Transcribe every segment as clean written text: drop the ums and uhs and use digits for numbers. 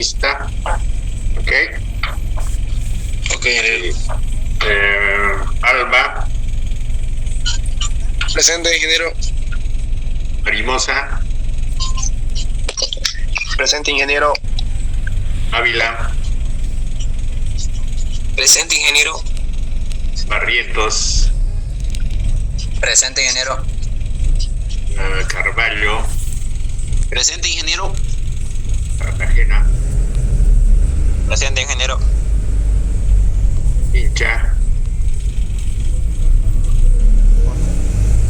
Lista. Ok. Ok. Alba. Presente, ingeniero. Arimosa. Presente, ingeniero. Ávila. Presente, ingeniero. Barrientos. Presente, ingeniero. Carvalho. Presente, ingeniero. Cartagena. Presente, ingeniero. Hincha.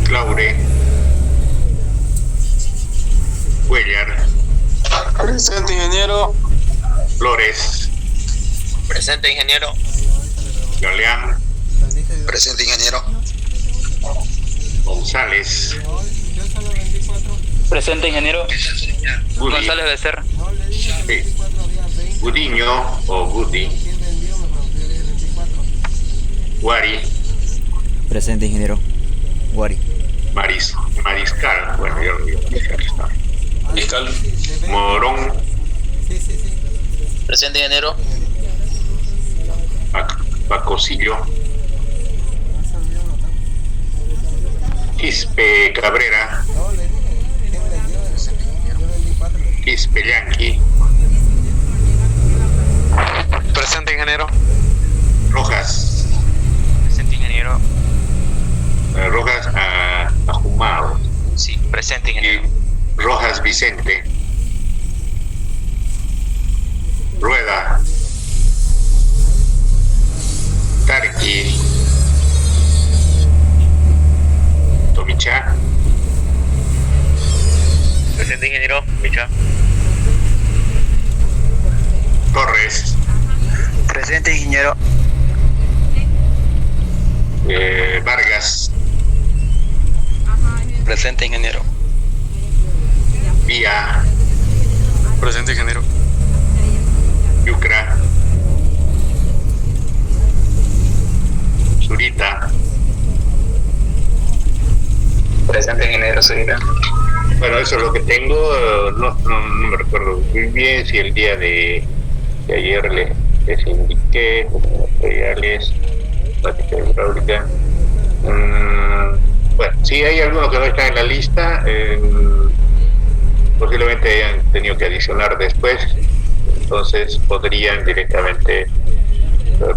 Claure. Cuellar. Presente, ingeniero. Flores. Presente, ingeniero. Galeán. Presente, ingeniero. González. Presente, ingeniero. Gudi. González Becerra. Sí. Gudiño o Gudi. Guari. Presente, ingeniero. Guari. Mariscal. Bueno, yo lo digo. Fiscal. Morón. Presente, ingeniero. Pacosillo. Quispe Cabrera. Quispe Yanqui. Presente, ingeniero. Rojas. Presente, ingeniero. Rojas Ajumado. Sí, presente, ingeniero. Y Rojas Vicente. Rueda. Tarqui. Tomicha. Presente, ingeniero. Micha. Torres. Presente, ingeniero. Vargas. Presente, ingeniero. Vía. Presente, ingeniero. Yucra. Zurita. Presente, ingeniero. Seguirá. Bueno, eso es lo que tengo. No me recuerdo muy bien si el día de ayer les indiqué materiales, práctica hidráulica. Bueno, si hay alguno que no está en la lista, posiblemente hayan tenido que adicionar después, entonces podrían directamente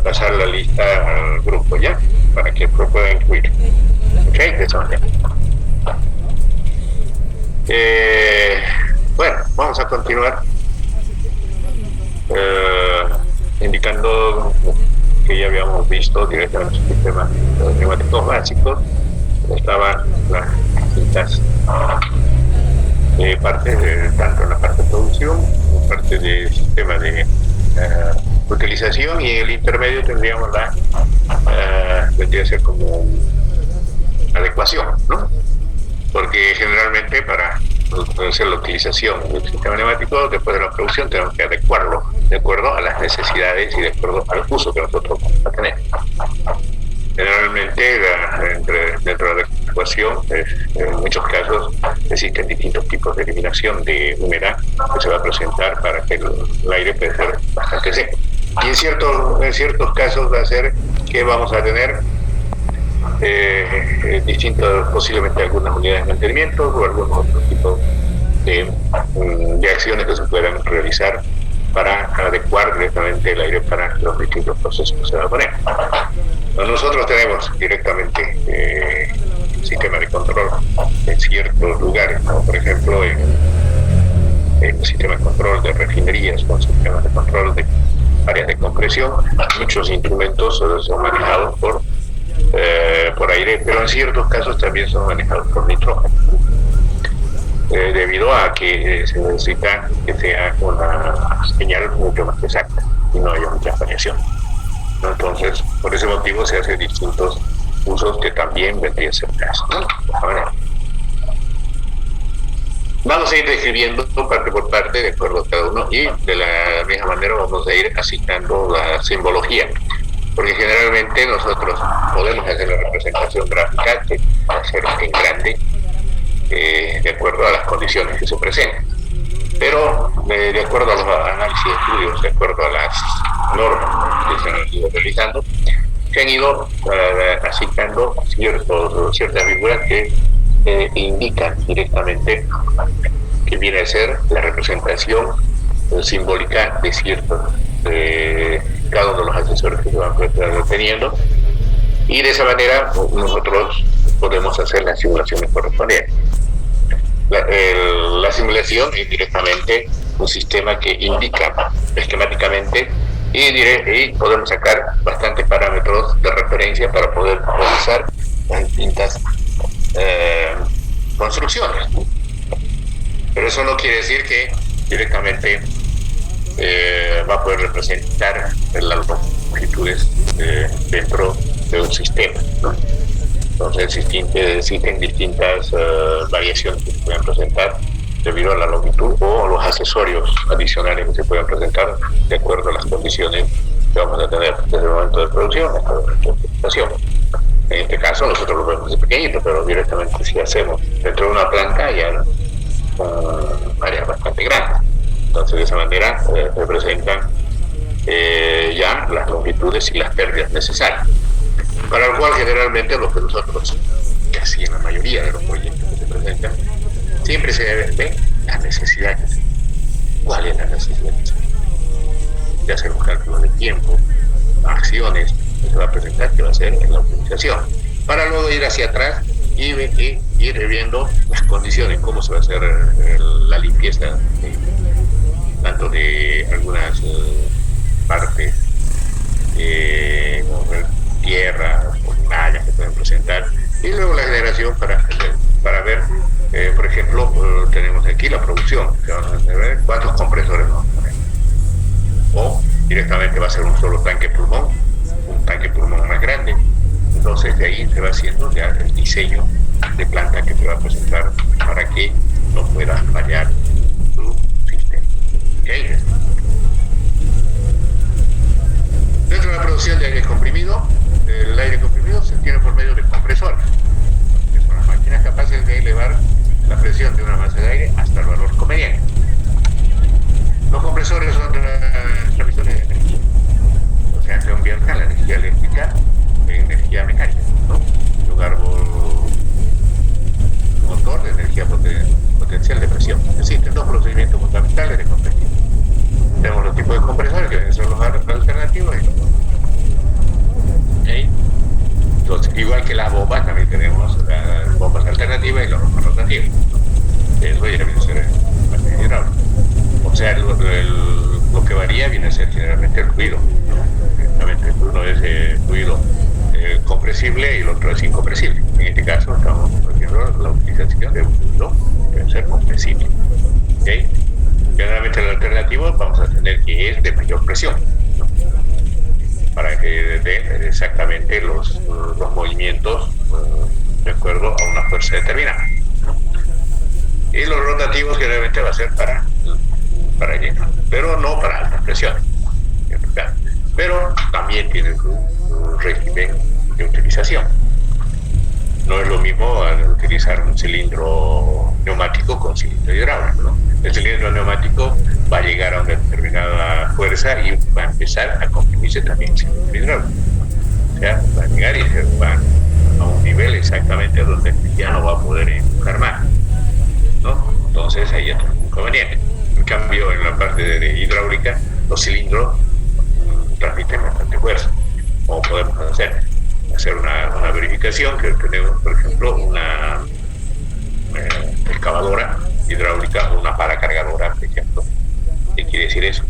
pasar la lista al grupo, ¿ya? Para que lo puedan incluir. Ok, de esa manera. Bueno, vamos a continuar indicando que ya habíamos visto directamente el sistema de los neumáticos básicos. Estaban las distintas partes, tanto en la parte de producción como parte del sistema de utilización, y en el intermedio tendríamos vendría a ser como adecuación, ¿no? Porque generalmente para hacer la utilización del sistema neumático después de la producción tenemos que adecuarlo de acuerdo a las necesidades y de acuerdo al uso que nosotros vamos a tener. Generalmente dentro de la adecuación en muchos casos existen distintos tipos de eliminación de humedad que se va a presentar para que el aire pueda ser bastante seco, y en ciertos casos va a ser que vamos a tener distintos, posiblemente algunas unidades de mantenimiento o algunos otros tipos de acciones que se puedan realizar para adecuar directamente el aire para los distintos procesos que se van a poner. Nosotros tenemos directamente sistema de control en ciertos lugares, como por ejemplo en el sistema de control de refinerías, con sistemas de control de áreas de compresión. Muchos instrumentos son manejados por aire, pero en ciertos casos también son manejados por nitrógeno, debido a que se necesita que sea una señal mucho más exacta y no haya mucha variación. Entonces, por ese motivo se hacen distintos usos que también vendrían a ser caso, ¿no? De esta manera. Vamos a ir describiendo parte por parte de acuerdo a cada uno, y de la misma manera vamos a ir asignando la simbología, porque generalmente nosotros podemos hacer la representación gráfica, que va a ser en grande, de acuerdo a las condiciones que se presentan. pero de acuerdo a los análisis de estudios, de acuerdo a las normas que se han ido realizando, se han ido asignando ciertas figuras que indican directamente que viene a ser la representación simbólica de ciertos cada uno de los asesores que se van teniendo, y de esa manera nosotros podemos hacer las simulaciones correspondientes. La simulación es directamente un sistema que indica esquemáticamente y podemos sacar bastantes parámetros de referencia para poder realizar las distintas construcciones. Pero eso no quiere decir que directamente va a poder representar las longitudes dentro de un sistema, ¿no? Entonces existen distintas variaciones que se pueden presentar debido a la longitud o los accesorios adicionales que se pueden presentar de acuerdo a las condiciones que vamos a tener desde el momento de producción hasta el momento de explotación. En este caso nosotros lo vemos de pequeñito, pero directamente si hacemos dentro de una planta ya áreas bastante grandes. Entonces de esa manera se presentan ya las longitudes y las pérdidas necesarias, para lo cual generalmente lo que nosotros, casi en la mayoría de los proyectos que se presentan, siempre se ven las necesidades. ¿Cuál es la necesidad? De hacer un cálculo de tiempo, acciones que se va a presentar, que va a ser en la optimización, para luego ir hacia atrás y ir viendo las condiciones, cómo se va a hacer la limpieza tanto de algunas partes como tierra o mallas que pueden presentar, y luego la generación para ver, por ejemplo, tenemos aquí la producción, que van a ver cuántos compresores vamos a poner, o directamente va a ser un solo tanque pulmón más grande. Entonces de ahí se va haciendo ya el diseño de planta que se va a presentar para que no pueda fallar su sistema. ¿Okay? Dentro de la producción de aire comprimido, el aire comprimido se obtiene por medio de compresores, que son las máquinas capaces de elevar la presión de una masa de aire hasta el valor conveniente. Los compresores son transmisores de energía, o sea, se convierten la energía eléctrica en energía mecánica, ¿no? En lugar motor de energía potencial de presión. Existen dos procedimientos fundamentales de compresión. Tenemos los tipos de compresores, que son los alternativos y los ¿okay? Entonces, igual que las bombas, también tenemos las bombas alternativas y las bombas rotativas. Eso ya viene a ser el hidráulico. O sea, lo que varía viene a ser generalmente el fluido, ¿no? Uno es fluido compresible y el otro es incompresible. En este caso estamos haciendo la utilización de un fluido que debe ser compresible. ¿Okay? Generalmente el alternativo vamos a tener que es de mayor presión, ¿no? Para que den exactamente los movimientos de acuerdo a una fuerza determinada, ¿no? Y los rotativos generalmente va a ser para lleno, pero no para altas presiones, pero también tiene un régimen de utilización. No es lo mismo utilizar un cilindro neumático con cilindro hidráulico, ¿no? El cilindro neumático va a llegar a una determinada fuerza y va a empezar a comprimirse también el cilindro hidráulico. O sea, va a llegar y se va a un nivel exactamente donde ya no va a poder empujar más, ¿no? Entonces ahí ya tenemos un inconveniente. En cambio, en la parte de hidráulica, los cilindros transmiten bastante fuerza. Como podemos hacer una verificación, que tenemos, por ejemplo, una excavadora hidráulica o una pala cargadora, por ejemplo. ¿Qué quiere decir eso?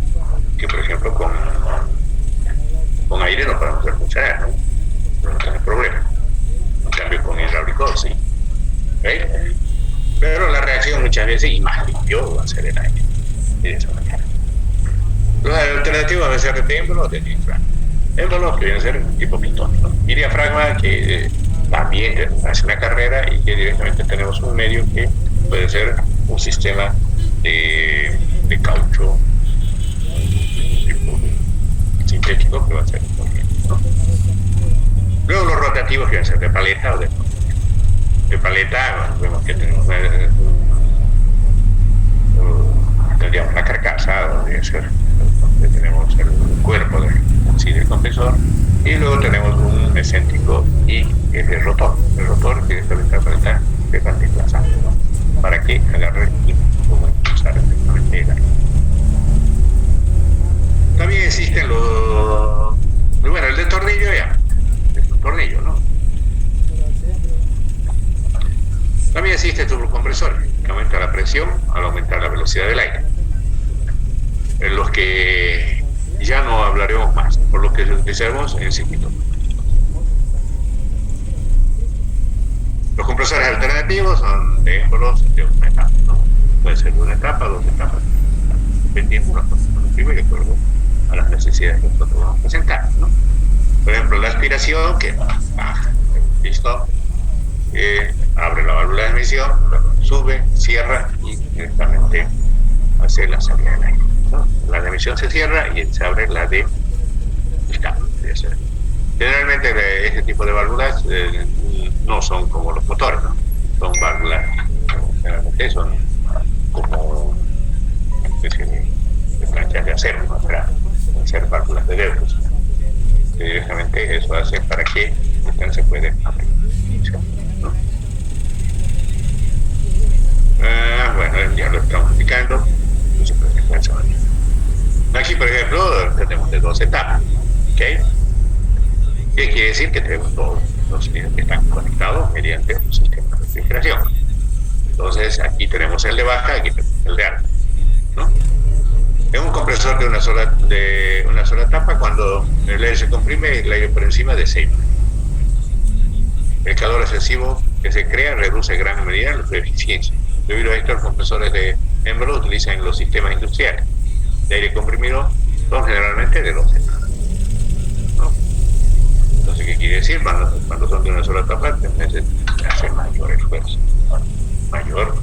Que, por ejemplo, con aire no podemos hacer funcionar, ¿no? No tiene problema. En cambio, con hidráulico sí. ¿Okay? Pero la reacción muchas veces, y más limpio, va a ser el aire. De esa manera. Los alternativos van a ser de émbolo o de diafragma. Émbolo, que viene a ser tipo pistón, ¿no? Y diafragma, que también hace una carrera y que directamente tenemos un medio que puede ser un sistema de caucho tipo sintético, que va a ser muy bien, ¿no? Luego los rotativos, que van a ser de paleta o de paleta. Bueno, vemos que tenemos digamos, la carcasa, donde tenemos el cuerpo del compresor, y luego tenemos un excéntrico y el rotor. El rotor que debe interpretar de parte desplazando, ¿no? Para que agarre y pueda impulsar efectivamente el aire. También existen los... Bueno, el de tornillo ya. Es un tornillo, ¿no? También existe el turbocompresor, que aumenta la presión al aumentar la velocidad del aire. En los que ya no hablaremos más, por lo que utilizaremos en el circuito. Los compresores alternativos son de ejemplos de una etapa, ¿no? Puede ser de una etapa, dos etapas, dependiendo de la de acuerdo a las necesidades que nosotros vamos a presentar, ¿no? Por ejemplo, la aspiración, que baja el pistón, abre la válvula de admisión, sube, cierra y directamente hace la salida del aire, ¿no? La de admisión se cierra y se abre la de escape. Generalmente este tipo de válvulas no son como los motores, ¿no? Son válvulas, generalmente son como una especie de planchas de acero, ¿no? Para hacer válvulas de dedos. Directamente eso hace para que se puede abrir, ¿no? Bueno, ya lo estamos explicando. Aquí, por ejemplo, tenemos de dos etapas, ¿ok? ¿Qué quiere decir? Que tenemos todos los que están conectados mediante un sistema de refrigeración. Entonces, aquí tenemos el de baja, aquí tenemos el de alta, ¿no? Es un compresor de una sola etapa. Cuando el aire se comprime, el aire por encima de 6. El calor excesivo que se crea reduce en gran medida la eficiencia. Debido a esto, los compresores de Enbro utilizan los sistemas industriales de aire comprimido, son generalmente de 2 etapas, ¿no? Entonces, ¿qué quiere decir? Cuando son de una sola etapa, se hace mayor esfuerzo, mayor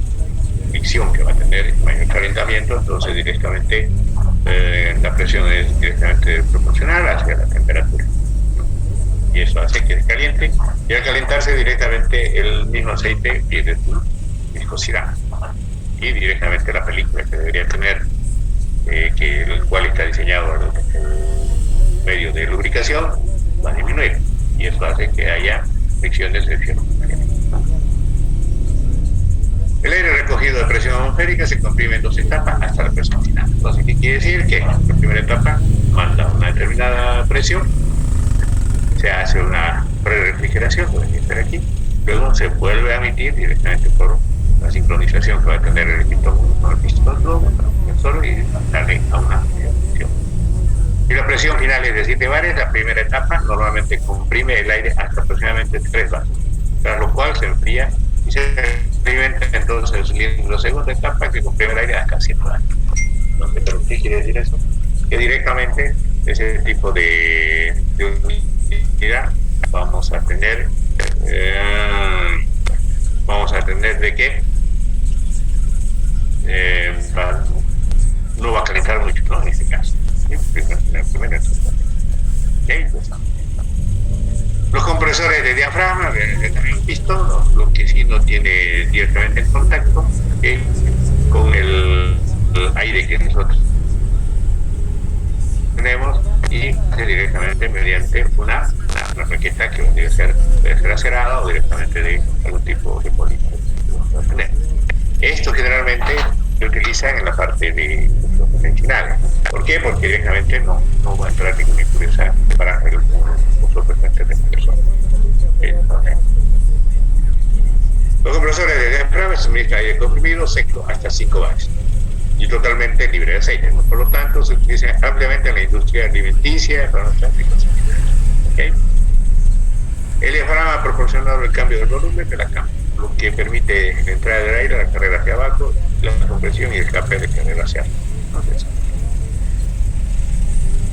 fricción que va a tener, mayor calentamiento. Entonces directamente la presión es directamente proporcional hacia la temperatura, ¿no? Y eso hace que descaliente, y al calentarse directamente el mismo aceite pierde su viscosidad, y directamente la película que debería tener, el cual está diseñado el medio de lubricación, va a disminuir, y eso hace que haya fricciones de fierro. El aire recogido de presión atmosférica se comprime en 2 etapas hasta la presión final. Entonces, ¿qué quiere decir? Que la primera etapa manda una determinada presión, se hace una pre-refrigeración, como está aquí, luego se vuelve a emitir directamente por la sincronización que va a tener el pistón con el pistón solo, y darle a una presión. Y la presión final es de 7 bares. La primera etapa normalmente comprime el aire hasta aproximadamente 3 bares, tras lo cual se enfría y se experimenta entonces la segunda etapa, que comprime el aire hasta 7 bares. Entonces, ¿pero qué quiere decir eso? Que directamente ese tipo de unidad vamos a tener de que no va a calentar mucho, ¿no? En este caso, ¿sí? ¿Okay? Pues, los compresores de diafragma, también un pistón, lo que sí no tiene directamente en contacto con el aire que nosotros tenemos, y directamente mediante una raqueta que puede ser acerada o directamente de algún tipo de polímero que vamos a tener. Esto generalmente se utiliza en la parte de los convencionales. ¿Por qué? Porque directamente no va a entrar ninguna impureza para el uso frecuente de compresor. Los compresores de diafragma suministran aire comprimido seco hasta 5 bares y totalmente libre de aceite, ¿no? Por lo tanto, se utiliza ampliamente en la industria alimenticia, farmacéutica, ¿okay? El diafragma ha proporcionado el cambio del volumen de la cámara, lo que permite la entrada del aire, la carrera hacia abajo, la compresión y el escape de carrera hacia abajo.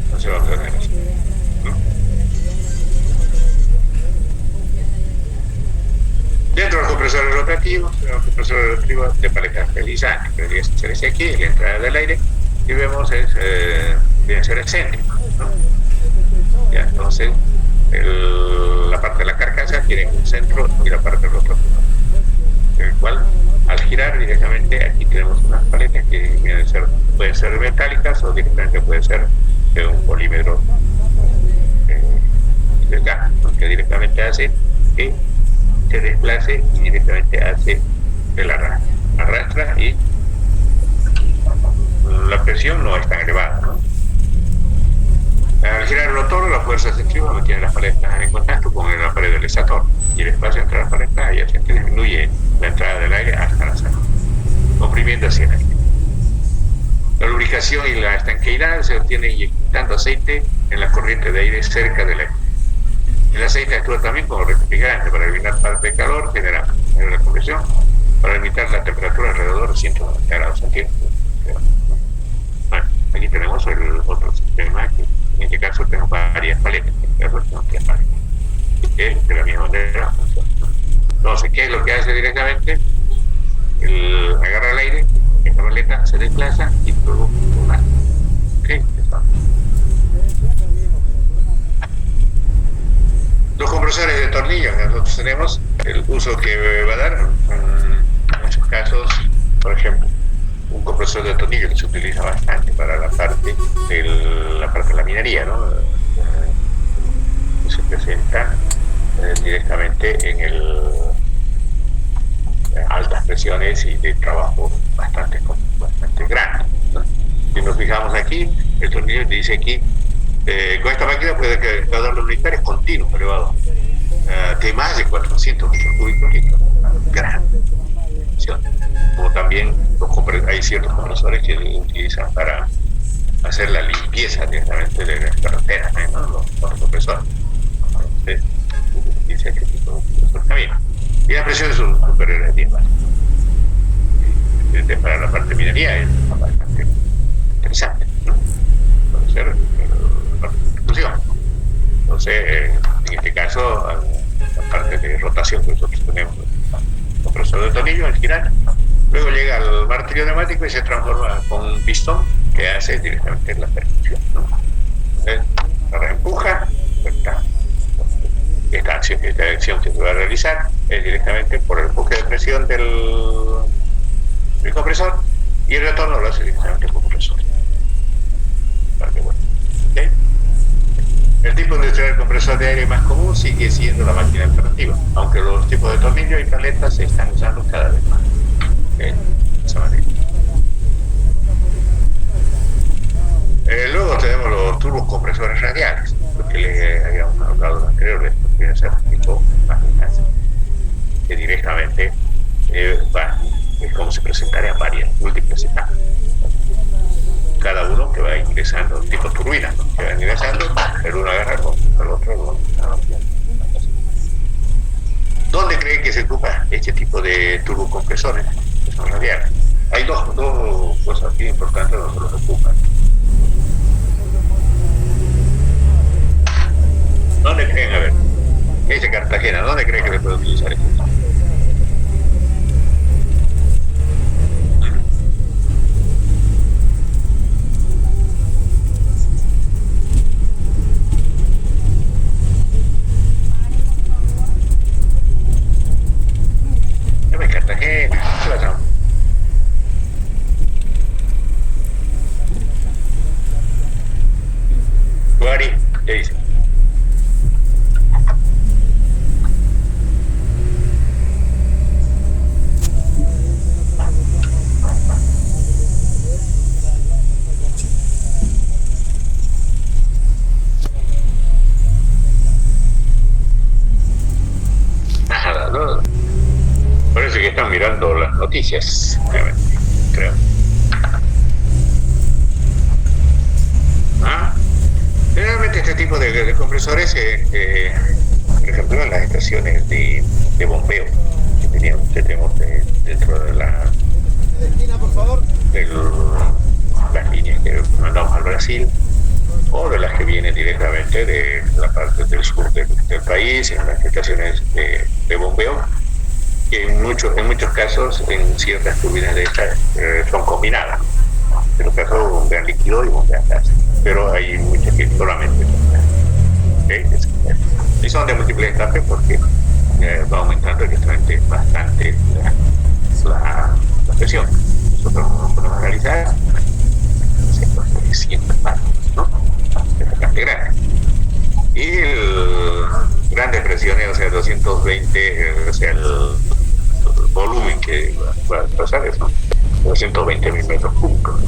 Entonces vamos a tener eso, ¿no? Dentro de los compresores rotativos, de pareja felizante, que debería ser ese aquí, la entrada del aire, y vemos debe ser excéntrico, ¿no? Ya, entonces la parte de la carcasa tiene un centro y la parte del otro. el cual al girar directamente aquí tenemos unas paletas que pueden ser metálicas o directamente puede ser de un polímero delgado, que directamente hace que se desplace y directamente hace el arrastra y la presión no es tan elevada, ¿no? Al girar el rotor, la fuerza centrífuga mantiene las paletas en contacto con la pared del estator y el espacio entre las paletas adyacentes disminuye la entrada del aire hasta la salida, comprimiendo así el aire. La lubricación y la estanqueidad se obtiene inyectando aceite en la corriente de aire cerca del aire. El aceite actúa también como refrigerante para eliminar parte de calor, generando la compresión, para limitar la temperatura alrededor de 190 grados centígrados. Bueno, aquí tenemos el otro sistema que en este caso tenemos varias paletas, en este caso tenemos 3 paletas, que de la misma manera funciona. Entonces, ¿qué es lo que hace directamente? Agarra el aire, esta paleta se desplaza y produce un aire. ¿Ok? Los compresores de tornillos que nosotros tenemos, el uso que va a dar en muchos casos, por ejemplo, un compresor de tornillo que se utiliza bastante para la parte de la minería, ¿no? Que se presenta directamente en altas presiones y de trabajo bastante grande, ¿no? Si nos fijamos aquí, el tornillo dice aquí, con esta máquina puede que el caudal unitario es continuo, elevado, de más de 400 metros cúbicos litros, grande. Como también hay ciertos compresores que utilizan para hacer la limpieza directamente de las carreteras, ¿no? Los compresores. Entonces, utiliza este tipo de compresores también. Y las presiones son superiores a 10 bares. Para la parte de minería es bastante interesante, ¿no? Puede ser la parte de distribución. Entonces, en este caso, la parte de rotación que nosotros tenemos, el compresor de tornillo al girar, luego llega al martillo neumático y se transforma con un pistón que hace directamente la percusión, ¿no? Entonces, la empuja, esta acción que se va a realizar es directamente por el empuje de presión del compresor y el retorno lo hace directamente por el compresor. ¿Okay? El tipo industrial de compresor de aire más común sigue siendo la máquina alternativa, aunque los tipos de tornillo y paletas se están usando cada vez más. ¿Okay? De esa manera. Luego tenemos los turbocompresores radiales, lo que les habíamos hablado anteriormente, que viene a ser tipo máquinas que directamente es como se presentarían varias, múltiples etapas. Cada uno que va ingresando, tipo turbina, ¿no? Que va ingresando, el uno agarra con el otro. ¿Dónde creen que se ocupa este tipo de turbocompresores que son radiales? Hay dos cosas aquí importantes donde los ocupan. ¿Dónde creen, a ver, dice Cartagena, ¿dónde creen que se puede utilizar esto? Cartagena, ¿qué pasa? Guari, ¿qué dice? Nada, no. Parece que están mirando las noticias, creo. Generalmente este tipo de compresores, por ejemplo, en las estaciones de bombeo que tenemos dentro de las líneas que mandamos al Brasil, o de las que vienen directamente de la parte del sur del país, en las estaciones de bombeo, que en muchos casos, en ciertas turbinas de estas, son combinadas. En los casos, bombean líquido y bombean gas. Pero hay muchas que solamente son gas. ¿Okay? Y son de múltiples etapas porque va aumentando directamente bastante la presión. Nosotros no podemos realizar 300 manos, ¿no? Es bastante grande. Y grandes presiones, o sea, 220, o sea, el volumen que va a pasar es 220.000 metros cúbicos.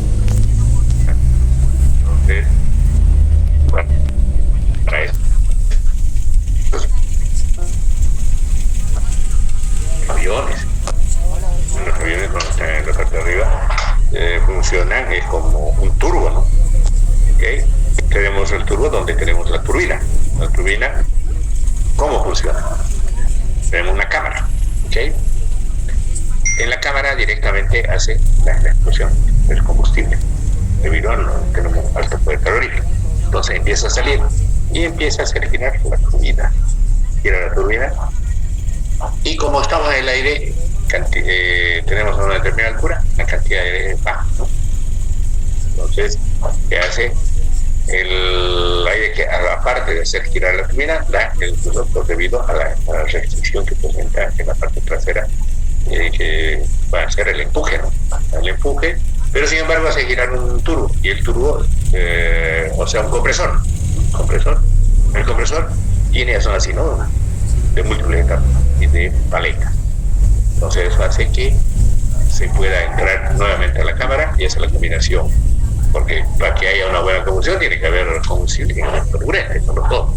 Entonces, bueno, para eso, los aviones cuando están en la parte de arriba funcionan, es como un turbo, ¿no? ¿Okay? Tenemos el turbo donde tenemos la turbina. La turbina, ¿cómo funciona? Tenemos una cámara, ¿ok? En la cámara directamente hace la explosión del combustible, debido a que tenemos alto poder calórico. Entonces empieza a salir y empieza a hacer girar la turbina. Gira la turbina y como estamos en el aire, tenemos a una determinada altura, la cantidad de aire baja, ¿no? Entonces, ¿qué hace? El aire que, aparte de hacer girar la turbina, da el impulso debido a la restricción que presenta en la parte trasera, que va a ser el empuje, ¿no? El empuje, pero sin embargo hace girar un turbo, y el turbo, o sea, un compresor. El compresor tiene, son así, ¿no? De múltiples etapas y de paletas. Entonces eso hace que se pueda entrar nuevamente a la cámara y hacer la combinación, porque para que haya una buena combustión tiene que haber combustible turbulente, sobre todo.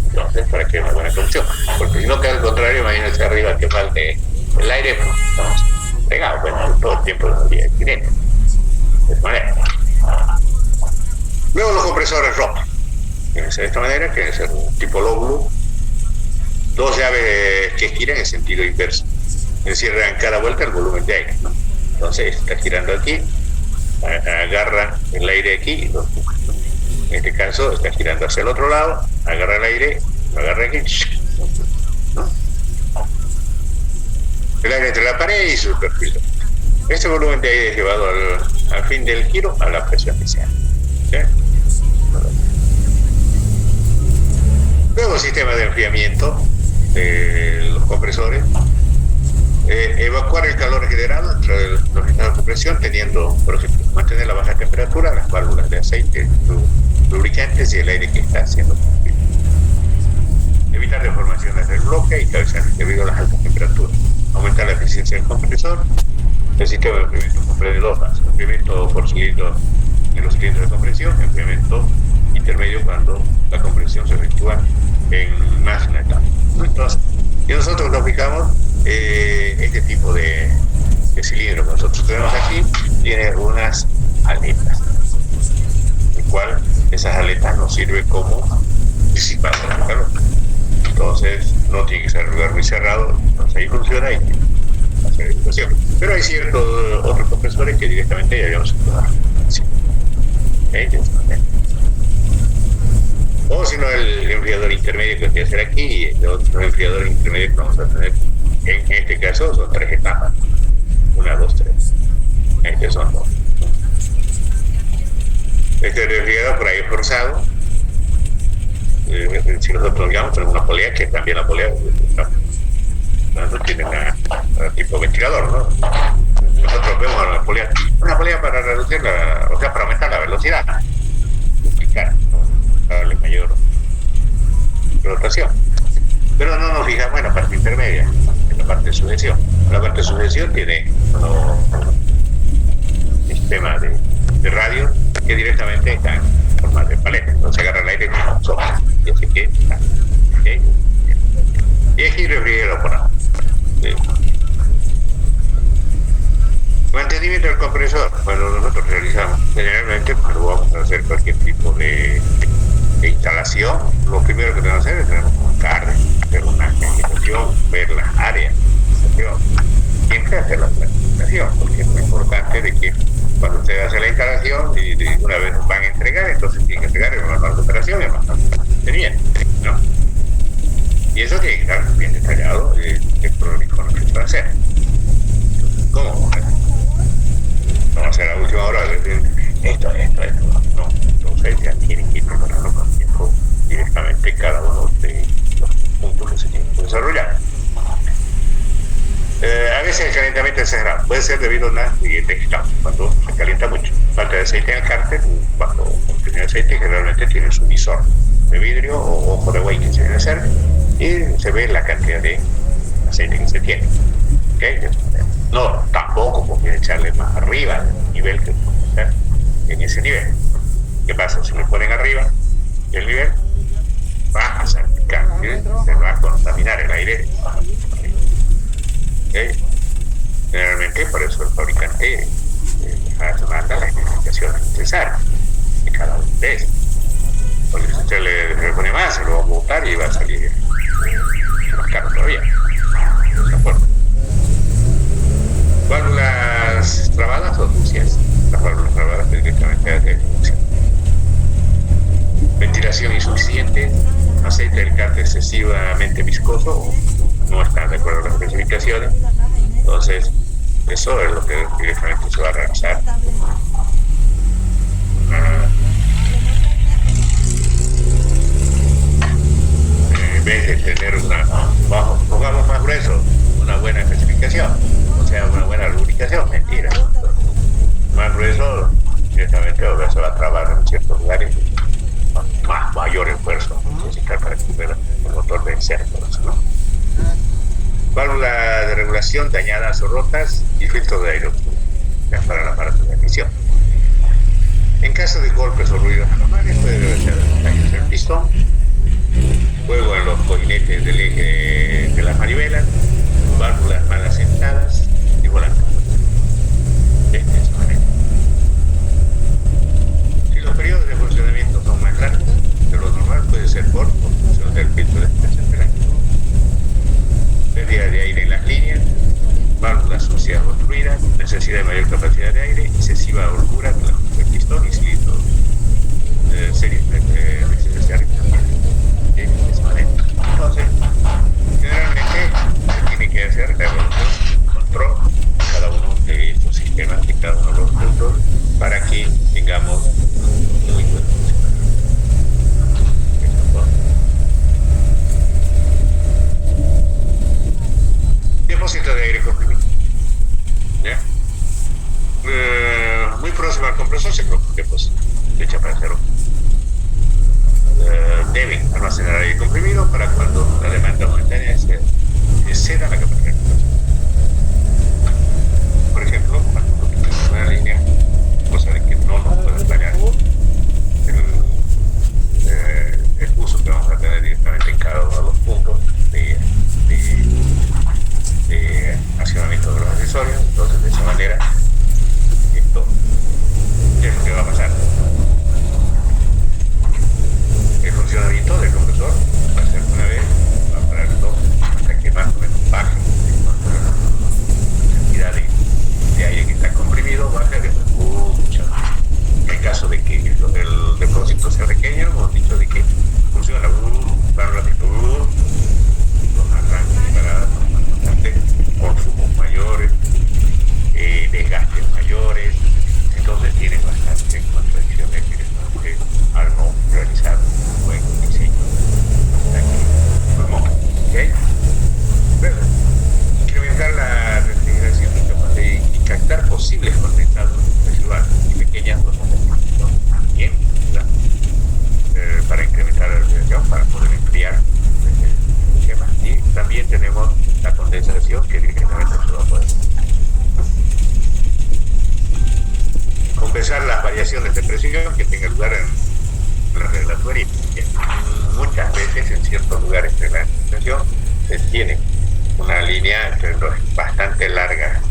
Entonces, para que haya una buena combustión, porque si no, que al contrario, imagínense arriba que falte el aire, pues estamos pegados, bueno, todo el tiempo del día de esta manera. Luego los compresores ROP, de esta manera, que es un tipo lóbulo, dos llaves que giran en sentido inverso, encierran cada vuelta el volumen de aire, ¿no? Entonces está girando aquí, agarra el aire aquí y lo empuja. En este caso está girando hacia el otro lado, agarra el aire, lo agarra aquí, ¿no? El aire entre la pared y su perfil. Este volumen de aire es llevado al fin del giro a la presión inicial, ¿sí? Luego el sistema de enfriamiento de los compresores, evacuar el calor generado entre los estados de compresión, teniendo, por ejemplo, mantener la baja temperatura, las válvulas de aceite, lubricantes y el aire que está siendo combustible. Evitar deformaciones del bloque y cabezales debido a las altas temperaturas. Aumentar la eficiencia del compresor. El sistema de enfriamiento comprende dos fases: enfriamiento por cilindro en los cilindros de compresión, enfriamiento intermedio cuando la compresión se efectúa en más de una etapa. Entonces, y nosotros nos fijamos este tipo de cilindro que nosotros tenemos aquí tiene unas aletas, el cual esas aletas nos sirven como disipador de calor. Entonces no tiene que ser un lugar muy cerrado, entonces ahí funciona y hace la explosión. Pero hay ciertos otros compresores que directamente ya habíamos explorar. Sí. O si no, el enfriador intermedio que voy a hacer aquí, y los enfriadores intermedios que vamos a tener en este caso son 3 etapas: 1, 2, 3. Estos son 2. Este refrigerador por ahí es forzado. Si nosotros digamos tenemos una polea, que también la polea no tiene tipo ventilador, ¿no? Nosotros vemos una polea para reducir o sea, para aumentar la velocidad, duplicar, darle mayor rotación. Pero no nos fijamos en la parte intermedia, en la parte de sujeción. La parte de sujeción tiene un sistema de radio que directamente está en forma de paleta. Entonces agarra el aire y sopla. Y así que está. ¿Okay? Y aquí refrigerado por ahora. Mantenimiento del compresor. Cuando nosotros realizamos, generalmente cuando vamos a hacer cualquier tipo de instalación, lo primero que tenemos que hacer es tener un carro, hacer una planificación, ver las áreas, siempre hacer la planificación, porque es muy importante de que cuando usted hace la instalación y una vez van a entregar, entonces tienen que entregar el manual de operación y el manual de mantenimiento, ¿no? Y eso tiene que estar bien detallado, el prolijo lo que se va a hacer. ¿Cómo vamos a hacer? Vamos a hacer a la última hora, esto, no. Entonces ya tienen que ir preparando con tiempo directamente cada uno de los puntos que se tienen que desarrollar. A veces el calentamiento exagerado puede ser debido a una siguiente causa. Cuando se calienta mucho, falta de aceite en el cárter, bajo contenido de aceite generalmente tiene su visor de vidrio o ojo de buey que se debe hacer y se ve la cantidad de aceite que se tiene. ¿Okay? No, tampoco porque echarle más arriba del nivel que puede estar en ese nivel. ¿Qué pasa? Si le ponen arriba el nivel, va a salpicar, ¿sí? Se va a contaminar el aire. ¿Okay? Generalmente por eso el fabricante manda la identificación necesaria de cada uno de ellos. Porque si usted le pone más, se lo va a botar y va a salir más caro todavía. De esa forma. Válvulas trabadas o sucias. Las válvulas trabadas directamente de función. Ventilación insuficiente, aceite del cárter excesivamente viscoso o no está de acuerdo a las especificaciones. Entonces, eso es lo que directamente se va a realizar. En vez de tener pongamos más grueso, una buena especificación, o sea, una buena lubricación, mentira. Más grueso, directamente se va a trabar en ciertos lugares, mayor esfuerzo necesitar para que el motor vencer todo eso, ¿no? Válvula de regulación dañadas o rotas y filtro de aire para el aparato de emisión. En caso de golpes o ruidos anormales puede ser daños del pistón, fuego en los cojinetes del eje de las manivelas, válvulas mal asentadas y volantes. Si los periodos de funcionamiento son más largos de lo normal, puede ser por función del filtro de expresión del aire. Pérdida de aire en las líneas, válvulas sucias obstruidas, necesidad de mayor capacidad de aire, excesiva holgura del pistón y cilindro series especiales también. De esa manera. Entonces, generalmente se tiene que hacer la evaluación, control de cada uno de estos sistemas, de cada uno de los puntos, para que tengamos muy buen funcionamiento. Depósito de aire comprimido. ¿Ya? Muy próximo al compresor se coloca un depósito de chaparrero. Deben almacenar aire comprimido para cuando la demanda momentánea exceda la capacidad. Por ejemplo, cuando tenemos una línea, cosa de que no nos puede dañar el uso que vamos a tener directamente en cada uno de los puntos de accionamiento de los accesorios. Entonces, de esa manera, esto es lo que va a pasar. El funcionamiento del compresor va a ser una vez, va a parar dos, hasta que más o menos baje la cantidad de aire que está comprimido, baja de mucho. En el caso de que el depósito sea pequeño, hemos dicho de que funciona para un ratito, los arranques y paradas consumos mayores, desgastes mayores, entonces tienen bastante contradicciones directamente al no realizar un buen diseño. ¿Okay? Pero, incrementar la refrigeración es capaz de captar posibles condensados residuales y pequeñas dosis también, ¿verdad? Para incrementar la refrigeración, para poder enfriar el sistema. Y también tenemos la condensación que directamente se va a poder compensar las variaciones de presión que tenga lugar en la relatoría. Muchas veces en ciertos lugares de la instalación se tiene una línea bastante larga,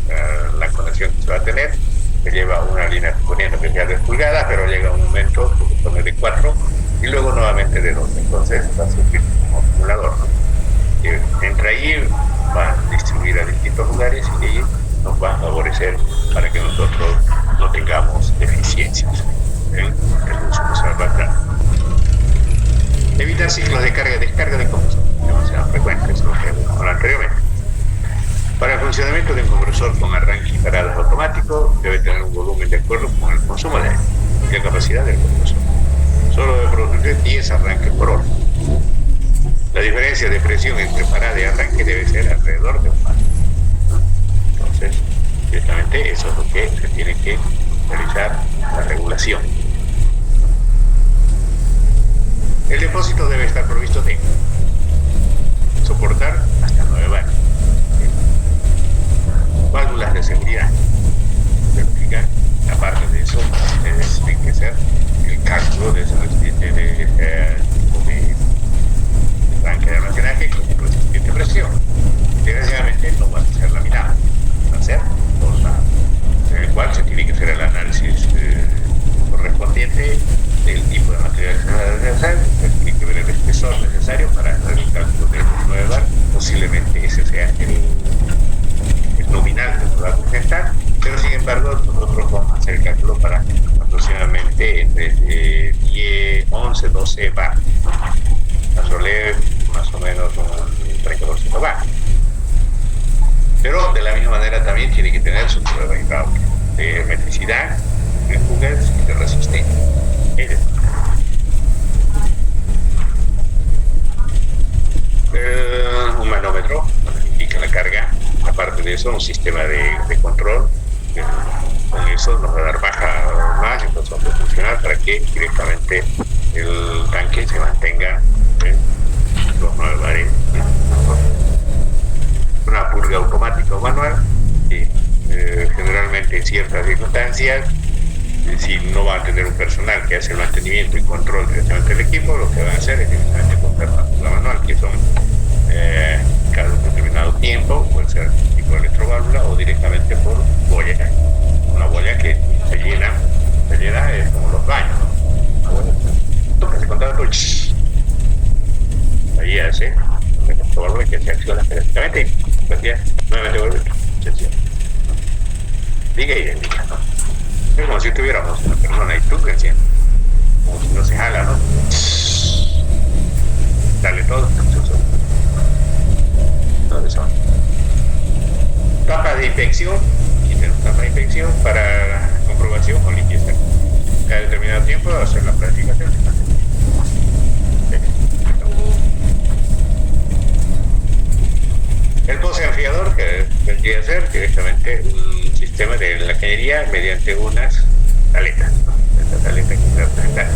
la conexión que se va a tener, que lleva una línea suponiendo que sea de pulgadas, pero llega a un momento de 4 y luego nuevamente de 2, entonces va a servir como acumulador, ¿no? Entra ahí, va a distribuir a distintos lugares y ahí nos va a favorecer para que nosotros no tengamos deficiencias en el uso que se va a dar. Evitar ciclos de carga y descarga de compresor, demasiado frecuentes, lo que hemos hablado anteriormente. Para el funcionamiento de un compresor con arranque y paradas automáticos, debe tener un volumen de acuerdo con el consumo de aire y la capacidad del compresor. Solo debe producir 10 arranques por hora. La diferencia de presión entre parada y arranque debe ser alrededor de un par. Directamente eso es lo que se tiene que realizar la regulación. El depósito debe estar provisto de soportar hasta 9 bares. Válvulas de seguridad. Verificar, aparte de eso, tiene que ser el cálculo de ese tipo de tanque de almacenaje con suficiente presión. Desgraciadamente no va a ser laminado, va a ser forzado, en el cual se tiene que hacer el análisis correspondiente del tipo de material que se va a realizar, se tiene que ver el espesor necesario para hacer el cálculo de los 9 bar, posiblemente ese sea el nominal que se va a presentar, pero sin embargo nosotros vamos a hacer el cálculo para aproximadamente entre 11, 12 bar. La Soler más o menos un 30% bajo. Pero de la misma manera también tiene que tener su prueba hidráulica de hermeticidad, de fugas y de resistencia. Un manómetro donde indica la carga. Aparte de eso, un sistema de control. Con eso nos va a dar baja más, entonces vamos a funcionar para que directamente el tanque se mantenga en los 9 bares. Una purga automática o manual, y generalmente en ciertas circunstancias, si no va a tener un personal que hace el mantenimiento y control directamente del equipo, lo que van a hacer es directamente comprar una purga manual, que son cada un determinado tiempo, puede ser tipo electroválvula o directamente por boya. Una boya que se llena es como los baños, ¿no? Una boya que se contacta, ahí hace el electroválvula que se acciona periódicamente y pues nuevamente vuelve se acciona. Diga idéntica, ¿no? Es como si tuviéramos una persona y tú creciendo, como si no se jala, ¿no? Dale todo, tapa de inspección, y tenemos tapa de inspección para comprobación o limpieza. Cada determinado tiempo hacer la planificación. El pozo enfriador, que vendría a ser directamente un sistema de la cañería mediante unas aletas, ¿no? Estas aletas que se representan,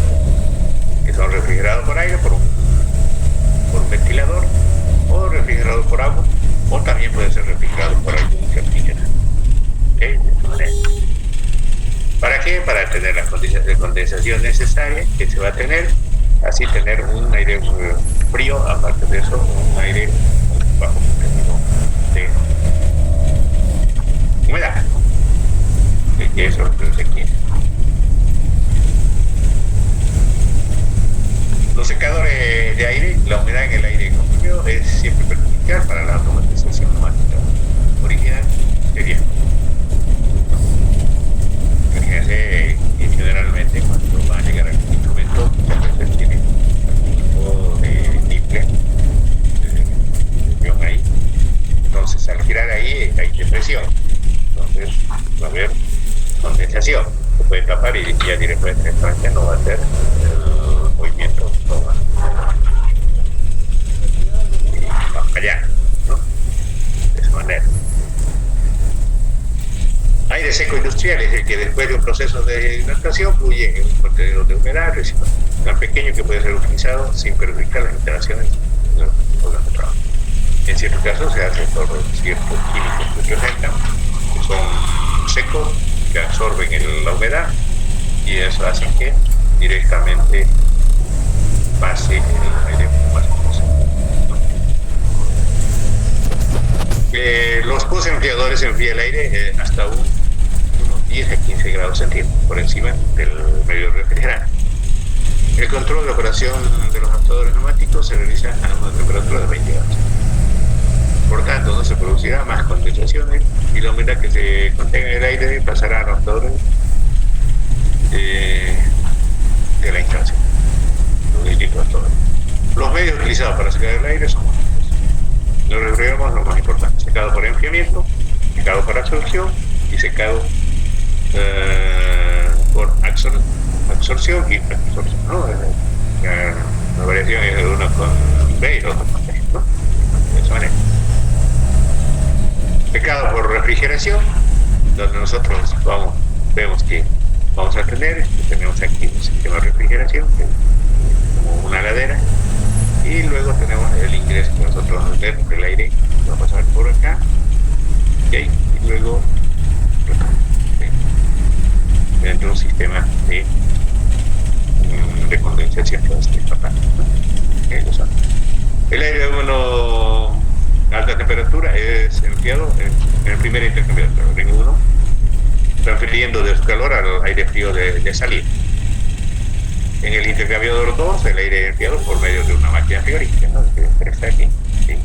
que son refrigerados por aire, por un ventilador, o refrigerado por agua, o también puede ser refrigerado por algún refrigerante. ¿Okay? De esta manera. ¿Para qué? Para tener las condiciones de condensación necesarias que se va a tener, así tener un aire frío, aparte de eso, un aire bajo contenido de humedad, que eso es lo que se quiere. Los secadores de aire, la humedad en el aire comprimido es siempre perjudicial para la automatización neumática original sería. Fíjense, generalmente cuando va a llegar algún instrumento, muchas veces tiene un tipo de nifle, ahí. Entonces al girar ahí hay depresión, entonces va a haber condensación, se puede tapar y ya directamente no va a hacer el movimiento y va para allá, ¿no? De esa manera. Aire seco industrial es el que después de un proceso de hidratación fluye en un contenedor de humedad tan pequeño que puede ser utilizado sin perjudicar las instalaciones de los órganos de trabajo. En ciertos casos se hace por ciertos químicos que presentan, que son secos, que absorben la humedad y eso hace que directamente pase el aire más ¿no? Los pozos enfriadores enfrían el aire hasta unos 10 a 15 grados centígrados por encima del medio refrigerante. El control de operación de los actuadores neumáticos se realiza a una temperatura de 20 grados. Por tanto, no se producirá más condensaciones y la humedad que se contenga en el aire pasará a los actuadores de la instalación, los distintos actuadores. Los medios utilizados para secar el aire son los refrigeramos los más importantes: secado por enfriamiento, secado por absorción y secado por absorción y absorción, ¿no? La variación es de uno con B y el otro con B, ¿no? De esa manera. Secado por refrigeración, donde nosotros vemos que vamos a tener, tenemos aquí un sistema de refrigeración, que es como una ladera, y luego tenemos el ingreso que nosotros vamos a tener, el aire va a pasar por acá, y luego dentro de un sistema de condensación que va a estar pasando. El aire a alta temperatura es enfriado en el primer intercambiador, ring 1, transfiriendo de su calor al aire frío de salida. En el intercambiador 2, el aire es enfriado por medio de una máquina frigorífica, ¿no? Que está aquí. ¿Sí?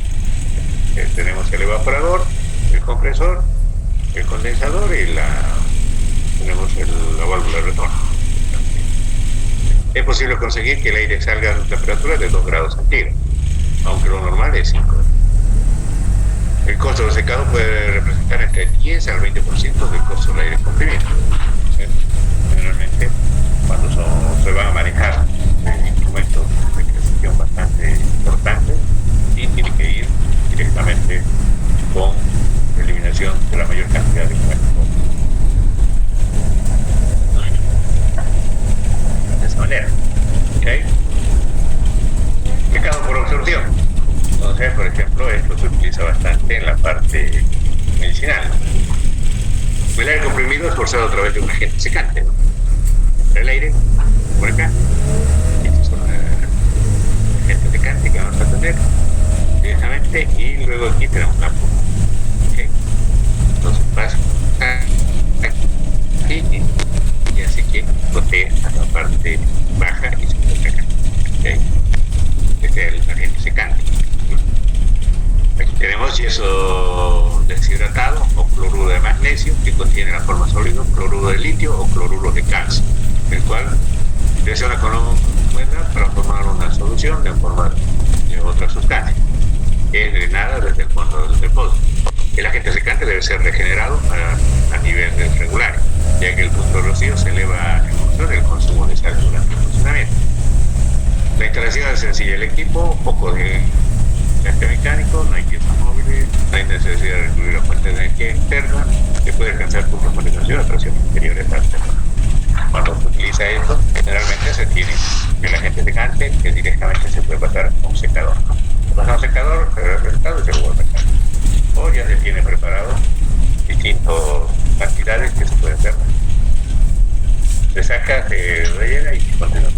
Tenemos el evaporador, el compresor, el condensador y tenemos la válvula de retorno. Es posible conseguir que el aire salga a una temperatura de 2 grados centígrados, aunque lo normal es 5. El costo del secado puede representar entre el 10 al 20% del costo del aire comprimido. Generalmente, cuando se van a manejar instrumentos de precisión bastante importantes, y tiene que ir directamente con eliminación de la mayor cantidad de cuerpos. De esa manera. ¿Okay? Secado por absorción. Entonces, por ejemplo, esto se utiliza bastante en la parte medicinal. El aire comprimido es forzado a través de un agente secante, ¿no? El aire por acá. Estos son agentes secantes que vamos a tener directamente, y luego aquí tenemos una puma. ¿Okay? Entonces pasa aquí y así que protege a la parte baja y se protege acá. ¿Okay? Este es el agente secante. Aquí tenemos yeso deshidratado o cloruro de magnesio, que contiene la forma sólida, cloruro de litio o cloruro de calcio, el cual reacciona con la humedad para formar una solución de forma de otra sustancia. Es drenada desde el fondo del depósito. El agente secante debe ser regenerado a niveles regulares, ya que el punto de rocío se eleva en función del consumo de sal durante el funcionamiento. La instalación es sencilla. El equipo, poco de gasto mecánico, no hay piezas móviles, no hay necesidad de recurrir a fuentes de energía externa, que puede alcanzar puntos de polarización a presiones inferiores a alta. Cuando se utiliza esto, generalmente se tiene el agente secante que directamente se puede pasar a un secador. Se pasa a un secador, se ve el resultado y se vuelve a sacar. O ya se tiene preparado distintas cantidades que se pueden hacer. Se saca, se rellena y se continúa.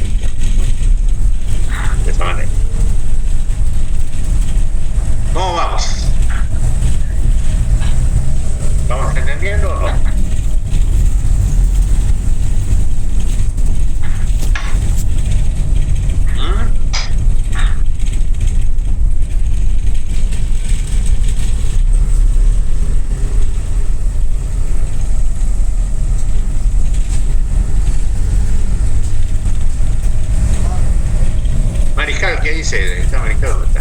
De esa manera. ¿Cómo vamos? ¿Vamos entendiendo o no? Mariscal, ¿qué dice? ¿Está Mariscal dónde está?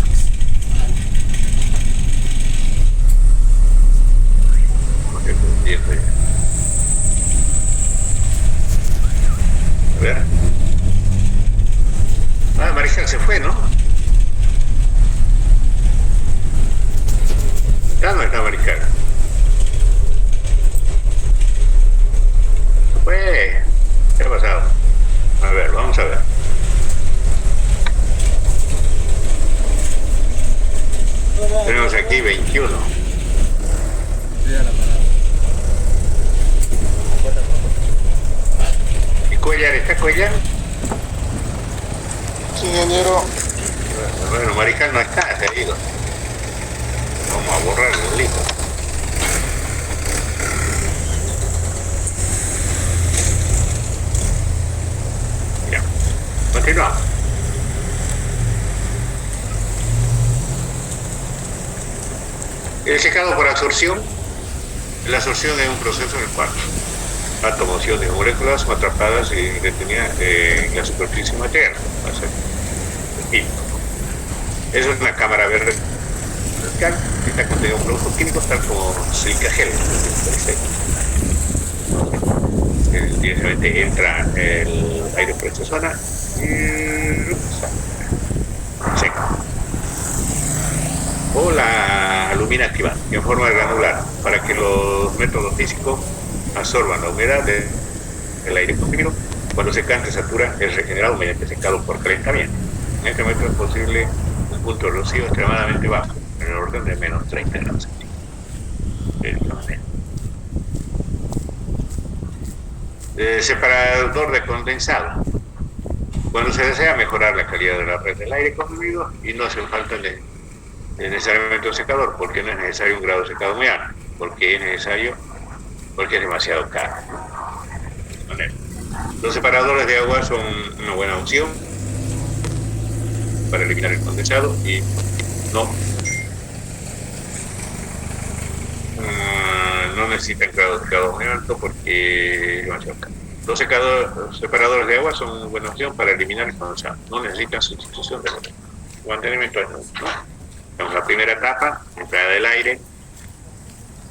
A ver. Mariscal se fue, ¿no? Ya no está Mariscal. Se fue. ¿Qué ha pasado? A ver, vamos a ver. Tenemos aquí 21. ¿Y Cuellar? ¿Está Cuellar? Sí, ingeniero. Bueno, Mariscal no está, se ha ido. Vamos a borrar el listo. Ya. Continuamos. El secado por absorción. La absorción es un proceso en el cual átomos y moléculas son atrapadas y retenidas en la superficie material. Es una cámara verde que está contenido un producto químico tal como silica gel. Directamente entra el aire por esta zona y seca. O la alumina activada en forma granular, para que los métodos físicos absorban la humedad del aire comprimido. Cuando secante satura es regenerado mediante secado por calentamiento. En este momento es posible un punto de rocío extremadamente bajo, en el orden de menos 30 grados centígrados. De esta manera. Separador de condensado. Cuando se desea mejorar la calidad de la red del aire comprimido y no hace falta necesariamente un secador, porque no es necesario un grado de secado muy alto, porque es demasiado caro. Los separadores de agua son una buena opción para eliminar el condensado y no necesitan grado de secado muy alto porque es demasiado caro. Los separadores de agua son una buena opción para eliminar el condensado. No necesitan sustitución de agua. Mantenimiento es nulo, ¿no? Tenemos la primera etapa, entrada del aire,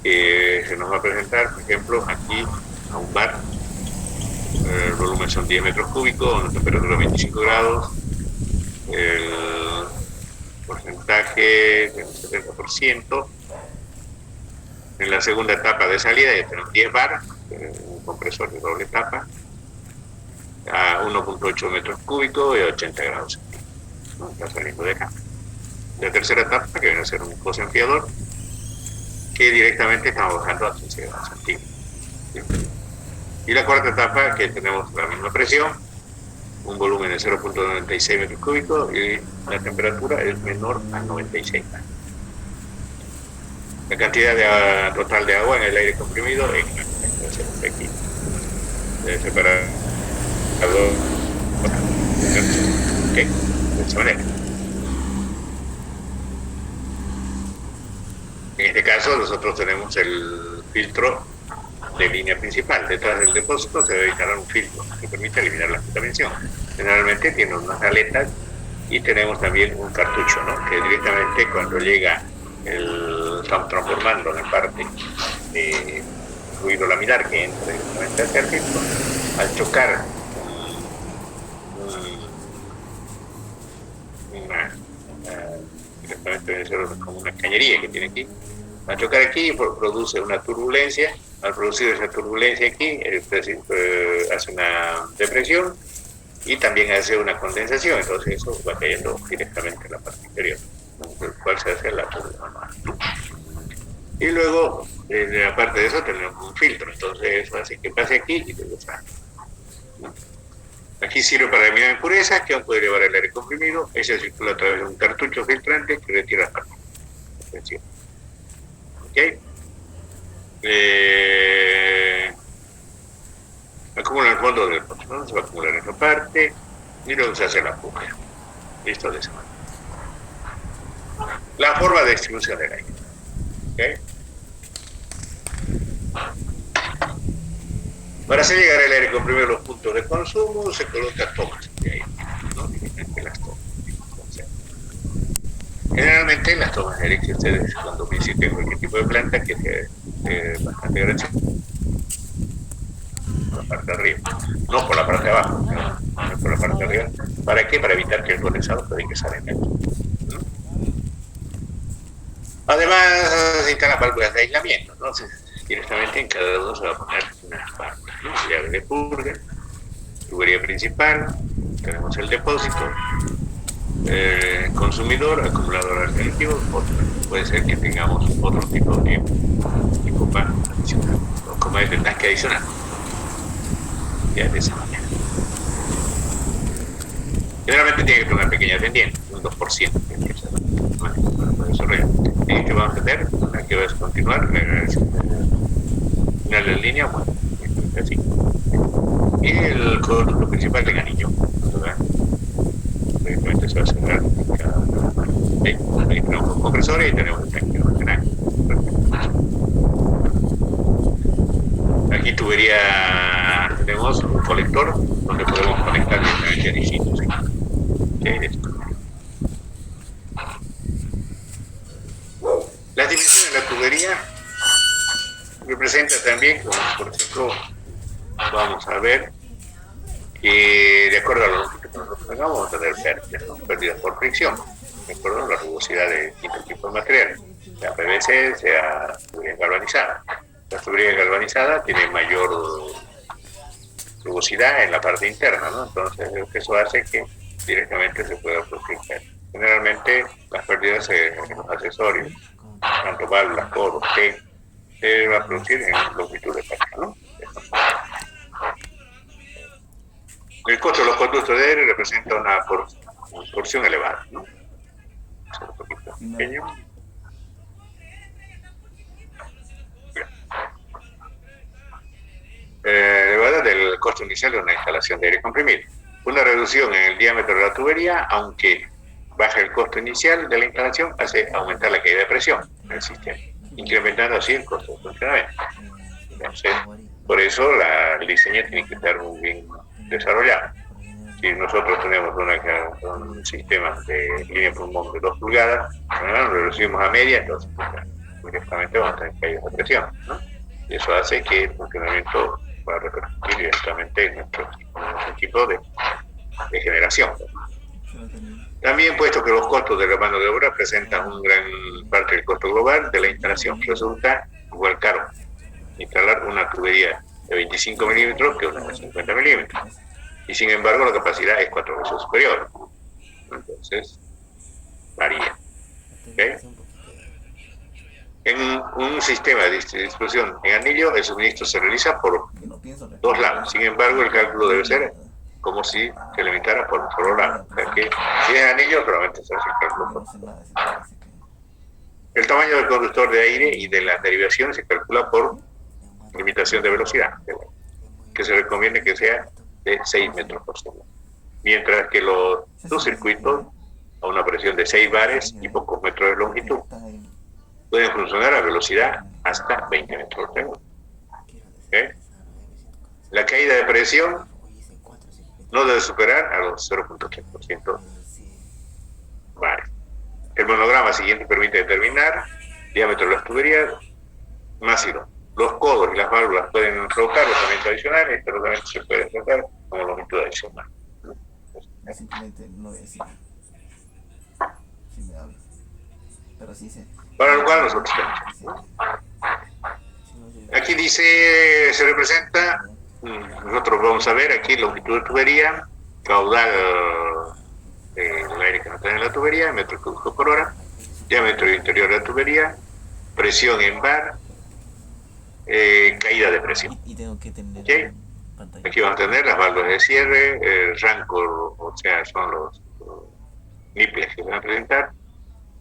que se nos va a presentar, por ejemplo, aquí a un bar. El volumen son 10 metros cúbicos, una temperatura de 25 grados, el porcentaje del 70%. En la segunda etapa de salida ya tenemos 10 bar, un compresor de doble etapa, a 1.8 metros cúbicos y a 80 grados. ¿No? Está saliendo de acá. La tercera etapa, que viene a ser un pozo enfriador, que directamente estamos bajando a 15 grados centígrados. ¿Sí? Y la cuarta etapa, que tenemos la misma presión, un volumen de 0.96 metros cúbicos y la temperatura es menor a 96 grados. La cantidad total de agua en el aire comprimido es aquí. Debe separar de esa manera. En este caso nosotros tenemos el filtro de línea principal. Detrás del depósito se debe instalar un filtro que permite eliminar la contaminación. Generalmente tiene unas aletas y tenemos también un cartucho, ¿no? Que directamente cuando llega estamos transformando la parte de fluido laminar que entra directamente hacia el filtro. Al chocar directamente debe ser como una cañería que tiene aquí. Al chocar aquí produce una turbulencia. Al producir esa turbulencia aquí hace una depresión y también hace una condensación, entonces eso va cayendo directamente en la parte inferior, el cual se hace la turbulencia. Y luego, aparte de eso, tenemos un filtro, entonces eso hace que pase aquí y luego sale. Aquí sirve para eliminar impurezas que aún puede llevar el aire comprimido. Ese circula a través de un cartucho filtrante que retira la presión. ¿Ok? Acumula el fondo del pozo, ¿no? Se va a acumular en esa parte y luego se hace la puja. Listo, de esa manera. La forma de distribución del aire. ¿Okay? Para hacer llegar el aire comprimido a los puntos de consumo se colocan tomas de aire, ¿no? Las tomas. Generalmente las tomas de aire que ustedes cuando visiten cualquier tipo de planta que sea bastante grande, por la parte de arriba, no por la parte de abajo, no por la parte de arriba. ¿Para qué? Para evitar que el condensado pueda ingresar en él. ¿No? Además se instalan válvulas de aislamiento, ¿no? Directamente en cada uno se va a poner unas válvulas, ¿no? Llave de purga, tubería principal, tenemos el depósito, consumidor, acumulador alternativo, puede ser que tengamos otro tipo de copa adicional, o como es el tanque adicional, ya de esa manera. Generalmente tiene que tener una pequeña pendiente, un 2%, que empieza para desarrollar. Y que vamos a tener, una que va a continuar, final de línea, bueno, así. Y el conducto principal del anillo, ¿verdad? Directamente se va a cerrar. Ahí tenemos un compresor y tenemos el tanque de almacenaje. Aquí tubería, tenemos un colector donde podemos conectar directamente a distintos equipos. Las dimensiones de la tubería representa también, como por ejemplo, vamos a ver que de acuerdo a lo que nosotros tengamos, vamos a tener pérdidas, ¿no? Pérdidas por fricción, de acuerdo a la rugosidad de distintos tipos de materiales, sea PVC, sea tubería galvanizada. La tubería galvanizada tiene mayor rugosidad en la parte interna, ¿no? Entonces eso hace que directamente se pueda producir pérdida. Generalmente las pérdidas en los accesorios, tanto válvulas, coros, T, se va a producir en longitud de paca, ¿no? El costo de los conductos de aire representa una porción elevada, ¿no? Es un poquito pequeño. Elevada del costo inicial de una instalación de aire comprimido. Una reducción en el diámetro de la tubería, aunque baja el costo inicial de la instalación, hace aumentar la caída de presión en el sistema, incrementando así el costo de funcionamiento. Entonces, por eso el diseño tiene que estar muy bien desarrollado. Si nosotros tenemos un sistema de línea pulmón de 2 pulgadas, lo reducimos a media, entonces directamente vamos a tener caídas de presión, ¿no? Y eso hace que el funcionamiento va a repercutir directamente en nuestro equipo de generación. También, puesto que los costos de la mano de obra presentan una gran parte del costo global de la instalación, resulta igual caro instalar una tubería de 25 milímetros que una de 50 milímetros. Y sin embargo, la capacidad es 4 veces superior. Entonces, varía. ¿Okay? En un sistema de distribución en anillo, el suministro se realiza por 2 lados. Sin embargo, el cálculo debe ser como si se limitara por un solo lado. O sea que si es anillo, solamente se hace el cálculo por un lado. El tamaño del conductor de aire y de las derivaciones se calcula por limitación de velocidad, que se recomienda que sea de 6 metros por segundo. Mientras que los circuitos a una presión de 6 bares y pocos metros de longitud pueden funcionar a velocidad hasta 20 metros por segundo. ¿Okay? La caída de presión no debe superar a los 0.3% bares. El monograma siguiente permite determinar el diámetro de las tuberías más y los codos y las válvulas pueden provocar rozamientos adicionales. Este rozamiento se puede tratar como longitud adicional. Simplemente no voy a decir si me habla, pero sí sé. Para lo cual nosotros tenemos. Aquí dice, se representa, nosotros vamos a ver aquí longitud de tubería, caudal del aire que nos trae en la tubería, metros cúbicos por hora, diámetro interior de la tubería, presión en bar, caída de presión. Y tengo que tener ¿Okay? pantalla. Aquí vamos a tener las válvulas de cierre, el rancor, o sea, son los nipples que se van a presentar,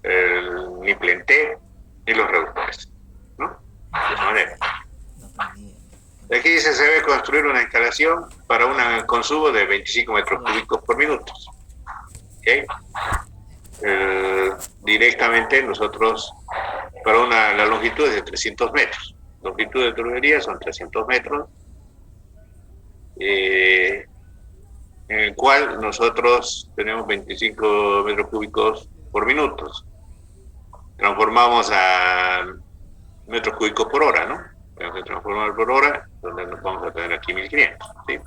el nipple en T y los reductores, ¿no? De esa manera. No aprendí. Aquí dice, se debe construir una instalación para un consumo de 25 metros cúbicos por minuto. ¿Okay? Directamente nosotros, para la longitud es de 300 metros. La longitud de tubería son 300 metros, en el cual nosotros tenemos 25 metros cúbicos por minuto. Transformamos a metros cúbicos por hora, ¿no? Tenemos que transformar por hora, donde nos vamos a tener aquí 1500, ¿sí?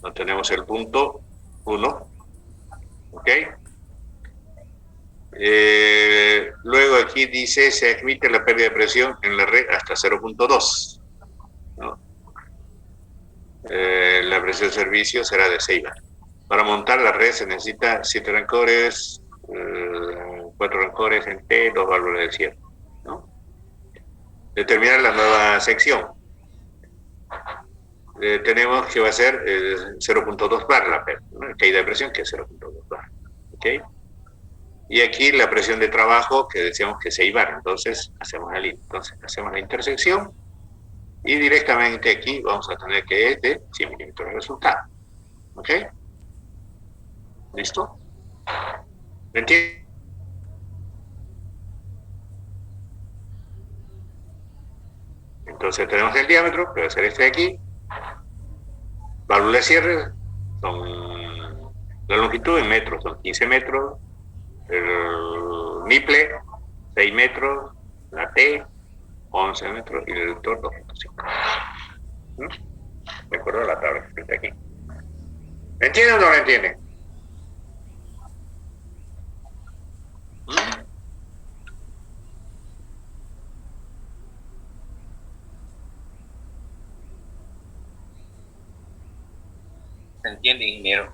No tenemos el punto 1, ¿ok? Luego aquí dice, se admite la pérdida de presión en la red hasta 0.2, ¿no? La presión de servicio será de 6 bar. Para montar la red se necesita 7 rancores, 4 rancores en T, 2 válvulas de cierre, ¿no? Determinar la nueva sección. Tenemos que va a ser 0.2 bar la caída de presión, que es 0.2 bar. ¿Okay? Y aquí la presión de trabajo, que decíamos que es 6 bar. Entonces hacemos la intersección y directamente aquí vamos a tener que es de 100 milímetros de resultado. ¿Ok? ¿Listo? ¿Me entiendes? Entonces tenemos el diámetro, que va a ser este de aquí. Válvula de cierre, son la longitud en metros, son 15 metros. El nipple, 6 metros. La T, 11 metros. Y el reductor, 2.5. De acuerdo a la tabla que está aquí. ¿Me entienden o no me entienden? Se entiende, ingeniero.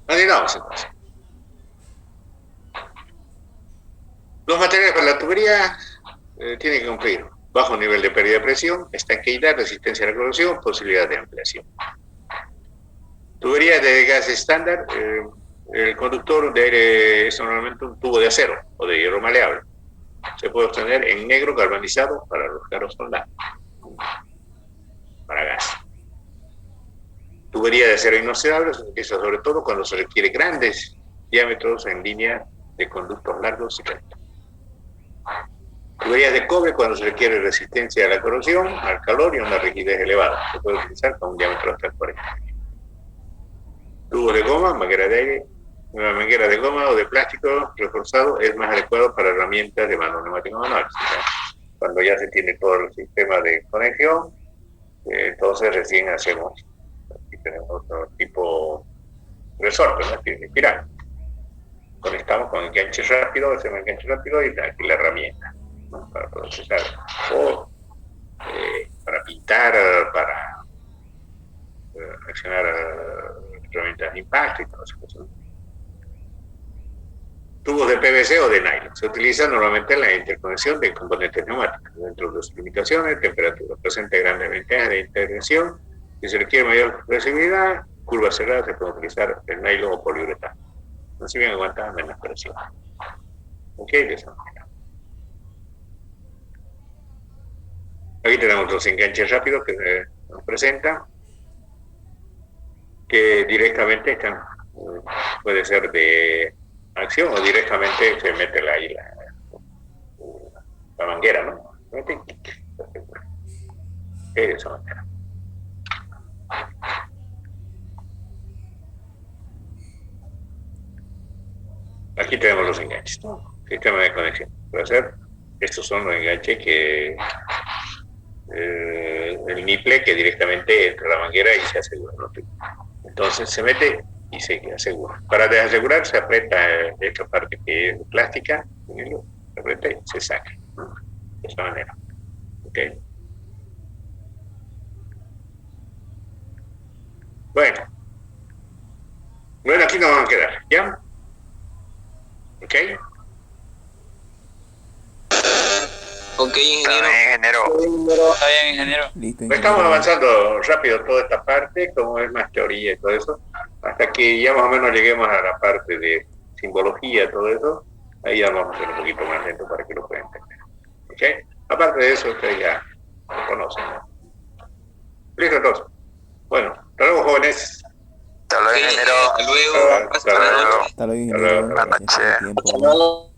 Continuamos entonces. Los materiales para la tubería tienen que cumplir bajo nivel de pérdida de presión, estanqueidad, resistencia a la corrosión, posibilidad de ampliación. Tubería de gas estándar, el conductor de aire es normalmente un tubo de acero o de hierro maleable. Se puede obtener en negro galvanizado para los carros soldados, para gas. Tubería de acero inoxidable se utiliza sobre todo cuando se requiere grandes diámetros en línea de conductos largos y rectos. Tuberías de cobre cuando se requiere resistencia a la corrosión, al calor y una rigidez elevada. Se puede utilizar con un diámetro hasta 40. Tubos de goma, manguera de aire, una manguera de goma o de plástico reforzado es más adecuado para herramientas de mano neumática manual. Cuando ya se tiene todo el sistema de conexión, entonces recién hacemos, aquí tenemos otro tipo resorte, ¿no? Espiral. Conectamos con enganche rápido, hacemos enganche rápido y aquí la herramienta, ¿no? Para procesar o para pintar, para accionar herramientas de impacto y todo eso. Tubos de PVC o de nylon. Se utilizan normalmente en la interconexión de componentes neumáticos. Dentro de sus limitaciones, temperatura. Presenta grandes ventajas de intervención. Si se requiere mayor flexibilidad, curvas cerradas, se puede utilizar el nylon o poliuretano. No se bien aguanta menos presión. Ok, de esa manera. Aquí tenemos los enganches rápidos que nos presentan, que directamente están, puede ser de acción o directamente se mete la manguera, ¿no? De esa manera. Aquí tenemos los enganches, ¿no? Sistema de conexión. Puede ser, estos son los enganches que el niple que directamente entra a la manguera y se asegura, ¿no? Entonces se mete y se asegura. Para desasegurar se aprieta esta parte que es plástica, se aprieta y se saca, ¿no? De esta manera. ¿Ok? Bueno, aquí nos vamos a quedar, ¿ya? ¿Ok? Ok, ingeniero. Está bien, ingeniero. Listo, Estamos avanzando rápido toda esta parte, como es más teoría y todo eso, hasta que ya más o menos lleguemos a la parte de simbología, todo eso, ahí ya vamos a ser un poquito más lento para que lo puedan entender. ¿Ok? Aparte de eso, ustedes ya lo conocen, ¿no? Listo, entonces. Bueno, hasta luego, jóvenes. Hasta luego, ingeniero. Hasta luego. Hasta luego. Hasta luego, Hasta luego. ingeniero. Gracias por el tiempo. Hasta luego.